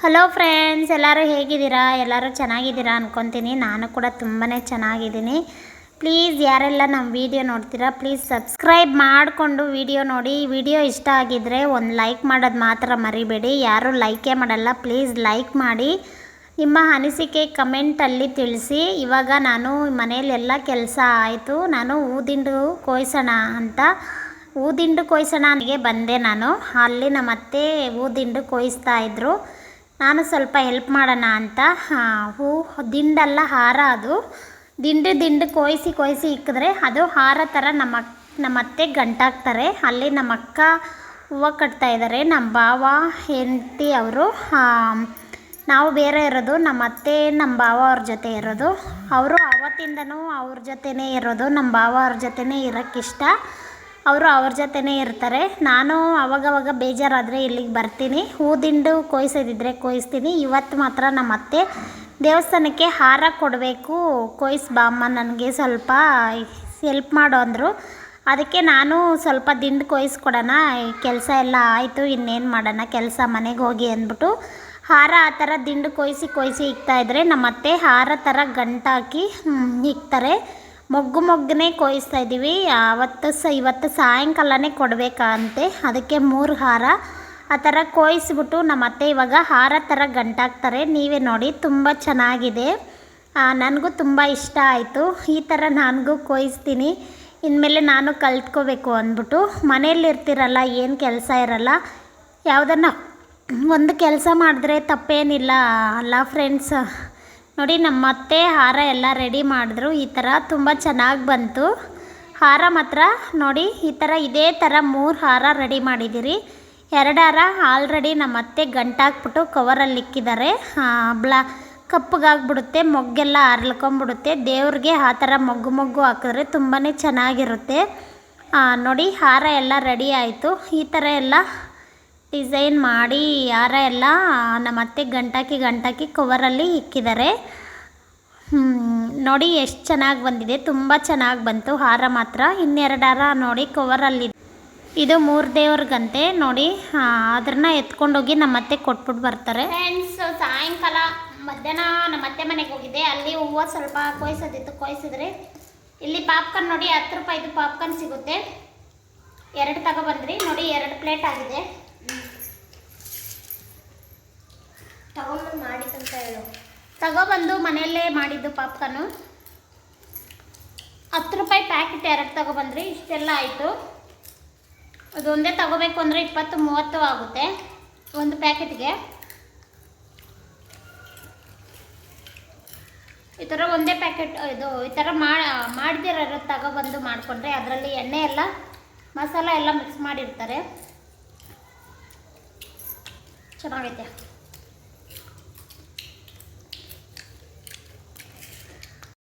Hello friends, ಎಲ್ಲರೂ ಹೇಗಿದ್ದೀರಾ? ಎಲ್ಲರೂ ಚೆನ್ನಾಗಿದ್ದೀರಾ ಅಂದ್ಕೊತೀನಿ. ನಾನು ಕೂಡ ತುಂಬಾ ಚೆನ್ನಾಗಿದ್ದೀನಿ. ಪ್ಲೀಸ್ ಯಾರೆಲ್ಲ ನಮ್ಮ ವಿಡಿಯೋ ನೋಡ್ತೀರಾ, ಪ್ಲೀಸ್ ಸಬ್ಸ್ಕ್ರೈಬ್ ಮಾಡಿಕೊಂಡು ವಿಡಿಯೋ ನೋಡಿ. ವಿಡಿಯೋ ಇಷ್ಟ ಆಗಿದ್ದರೆ ಒಂದು ಲೈಕ್ ಮಾಡೋದು ಮಾತ್ರ ಮರಿಬೇಡಿ. ಯಾರೂ ಲೈಕೇ ಮಾಡಲ್ಲ, ಪ್ಲೀಸ್ ಲೈಕ್ ಮಾಡಿ. ನಿಮ್ಮ ಅನಿಸಿಕೆ ಕಮೆಂಟಲ್ಲಿ ತಿಳಿಸಿ. ಇವಾಗ ನಾನು ಮನೆಯಲ್ಲೆಲ್ಲ ಕೆಲಸ ಆಯಿತು. ನಾನು ಊದಿಂಡು ಕೊಯ್ಸೋಣ ಅಂತ ಊದಿಂಡು ಕೊಯ್ಸೋಣಗೆ ಬಂದೆ. ನಾನು ಅಲ್ಲಿ ನಮ್ಮ ಅತ್ತೆ ಊದಿಂಡು ಕೊಯ್ಸ್ತಾಯಿದ್ರು. ನಾನು ಸ್ವಲ್ಪ ಹೆಲ್ಪ್ ಮಾಡೋಣ ಅಂತ ದಿಂಡಲ್ಲ ಹಾರ, ಅದು ದಿಂಡು ಕೊಯ್ಸಿ ಇಕ್ಕಿದ್ರೆ ಅದು ಹಾರ ಥರ ನಮ್ಮ ಅತ್ತೆ ಗಂಟಾಕ್ತಾರೆ. ಅಲ್ಲಿ ನಮ್ಮ ಅಕ್ಕ ಹೂವು ಕಟ್ತಾಯಿದ್ದಾರೆ. ನಮ್ಮ ಭಾವ ಹೆಂಡತಿ ಅವರು, ನಾವು ಬೇರೆ ಇರೋದು. ನಮ್ಮ ಅತ್ತೆ ನಮ್ಮ ಭಾವ ಅವ್ರ ಜೊತೆ ಇರೋದು. ಅವರು ಅವತ್ತಿಂದನೂ ಅವ್ರ ಜೊತೆನೇ ಇರೋದು. ನಮ್ಮ ಭಾವ ಅವ್ರ ಜೊತೆನೇ ಇರೋಕ್ಕಿಷ್ಟ. ಅವರು ಅವ್ರ ಜೊತೆನೇ ಇರ್ತಾರೆ. ನಾನು ಅವಾಗವಾಗ ಬೇಜಾರಾದರೆ ಇಲ್ಲಿಗೆ ಬರ್ತೀನಿ. ಊದಿಂಡು ಕೊಯ್ಸೋದಿದ್ರೆ ಕೊಯ್ಸ್ತೀನಿ. ಇವತ್ತು ಮಾತ್ರ ನಮ್ಮ ಅತ್ತೆ ದೇವಸ್ಥಾನಕ್ಕೆ ಹಾರ ಕೊಡಬೇಕು, ಕೊಯ್ಸ್ಬಾಮ್ಮ, ನನಗೆ ಸ್ವಲ್ಪ ಹೆಲ್ಪ್ ಮಾಡು ಅಂದರು. ಅದಕ್ಕೆ ನಾನು ಸ್ವಲ್ಪ ದಿಂಡು ಕೊಯ್ಸ್ಕೊಡೋಣ, ಕೆಲಸ ಎಲ್ಲ ಆಯಿತು, ಇನ್ನೇನು ಮಾಡೋಣ ಕೆಲಸ, ಮನೆಗೆ ಹೋಗಿ ಅಂದ್ಬಿಟ್ಟು ಹಾರ ಆ ಥರ ದಿಂಡು ಕೊಯ್ಸಿ ಇಕ್ತಾಯಿದ್ರೆ ನಮ್ಮ ಅತ್ತೆ ಹಾರ ಥರ ಗಂಟಾಕಿ ಇಕ್ತಾರೆ. ಮೊಗ್ಗನೇ ಕೊಯ್ಸ್ತಾ ಇದ್ದೀವಿ. ಇವತ್ತು ಸಾಯಂಕಾಲನೇ ಕೊಡಬೇಕಂತೆ. ಅದಕ್ಕೆ 3 ಹಾರ ಆ ಥರ ಕೊಯ್ಸ್ಬಿಟ್ಟು ನಮ್ಮ ಅತ್ತೆ ಇವಾಗ ಹಾರ ಥರ ಗಂಟಾಕ್ತಾರೆ. ನೀವೇ ನೋಡಿ, ತುಂಬ ಚೆನ್ನಾಗಿದೆ. ನನಗೂ ತುಂಬ ಇಷ್ಟ ಆಯಿತು. ಈ ಥರ ನನಗೂ ಕೊಯ್ಸ್ತೀನಿ. ಇನ್ಮೇಲೆ ನಾನು ಕಲ್ತ್ಕೋಬೇಕು ಅಂದ್ಬಿಟ್ಟು. ಮನೆಯಲ್ಲಿರ್ತಿರಲ್ಲ, ಏನು ಕೆಲಸ ಇರಲ್ಲ, ಯಾವುದನ್ನ ಒಂದು ಕೆಲಸ ಮಾಡಿದ್ರೆ ತಪ್ಪೇನಿಲ್ಲ ಅಲ್ಲ ಫ್ರೆಂಡ್ಸ್. ನೋಡಿ, ನಮ್ಮ ಅತ್ತೆ ಹಾರ ಎಲ್ಲ ರೆಡಿ ಮಾಡಿದ್ರು. ಈ ಥರ ತುಂಬ ಚೆನ್ನಾಗಿ ಬಂತು ಹಾರ ಮಾತ್ರ. ನೋಡಿ, ಈ ಥರ ಇದೇ ಥರ 3 ಹಾರ ರೆಡಿ ಮಾಡಿದ್ದೀರಿ. 2 ಹಾರ ಆಲ್ರೆಡಿ ನಮ್ಮ ಅತ್ತೆ ಗಂಟಾಕ್ಬಿಟ್ಟು ಕವರಲ್ಲಿ ಇಕ್ಕಿದ್ದಾರೆ. ಕಪ್ಪಗಾಗ್ಬಿಡುತ್ತೆ, ಮೊಗ್ಗೆಲ್ಲ ಅರಳ್ಕೊಂಬಿಡುತ್ತೆ. ದೇವ್ರಿಗೆ ಆ ಥರ ಮೊಗ್ಗು ಹಾಕಿದ್ರೆ ತುಂಬಾ ಚೆನ್ನಾಗಿರುತ್ತೆ. ನೋಡಿ, ಹಾರ ಎಲ್ಲ ರೆಡಿ ಆಯಿತು. ಈ ಥರ ಎಲ್ಲ ಡಿಸೈನ್ ಮಾಡಿ ಹಾರ ಎಲ್ಲ ನಮ್ಮ ಅತ್ತೆ ಗಂಟಾಕಿ ಕವರಲ್ಲಿ ಇಕ್ಕಿದ್ದಾರೆ. ನೋಡಿ ಎಷ್ಟು ಚೆನ್ನಾಗಿ ಬಂದಿದೆ, ತುಂಬ ಚೆನ್ನಾಗಿ ಬಂತು ಹಾರ ಮಾತ್ರ. 2 ಹಾರ ನೋಡಿ ಕವರಲ್ಲಿ, ಇದು 3 ದೇವ್ರಿಗಂತೆ. ನೋಡಿ, ಅದನ್ನ ಎತ್ಕೊಂಡೋಗಿ ನಮ್ಮ ಅತ್ತೆ ಕೊಟ್ಬಿಟ್ಟು ಬರ್ತಾರೆ. ಫ್ರೆಂಡ್ಸ್, ಸಾಯಂಕಾಲ ಮಧ್ಯಾಹ್ನ ನಮ್ಮ ಅತ್ತೆ ಮನೆಗೆ ಹೋಗಿದ್ದೆ. ಅಲ್ಲಿ ಹೂವು ಸ್ವಲ್ಪ ಕೊಯ್ಸಿದ್ರೆ ಇಲ್ಲಿ ಪಾಪ್ಕಾರ್ನ್ ನೋಡಿ, 10 ರೂಪಾಯಿದು ಪಾಪ್ಕಾರ್ನ್ ಸಿಗುತ್ತೆ. 2 ತಗೊಬಂದ್ರಿ. ನೋಡಿ, 2 ಪ್ಲೇಟ್ ಆಗಿದೆ. ತಗೊಬಂದು ಮನೆಯಲ್ಲೇ ಮಾಡಿದ್ದು ಪಾಪ್ಕಾರ್ನು. 10 ರೂಪಾಯಿ ಪ್ಯಾಕೆಟ್ 2 ತಗೊಬಂದ್ರಿ. ಇಷ್ಟೆಲ್ಲ ಆಯಿತು. ಅದೊಂದೇ ತಗೋಬೇಕು ಅಂದರೆ 20-30 ಆಗುತ್ತೆ ಒಂದು ಪ್ಯಾಕೆಟ್ಗೆ. ಈ ಥರ ಒಂದೇ ಪ್ಯಾಕೆಟ್ ಈ ಥರ ಮಾಡಿದಿರೋ ತಗೊಬಂದು ಮಾಡಿಕೊಂಡ್ರೆ ಅದರಲ್ಲಿ ಎಣ್ಣೆ ಎಲ್ಲ ಮಸಾಲ ಎಲ್ಲ ಮಿಕ್ಸ್ ಮಾಡಿರ್ತಾರೆ. ಚೆನ್ನಾಗೈತೆ.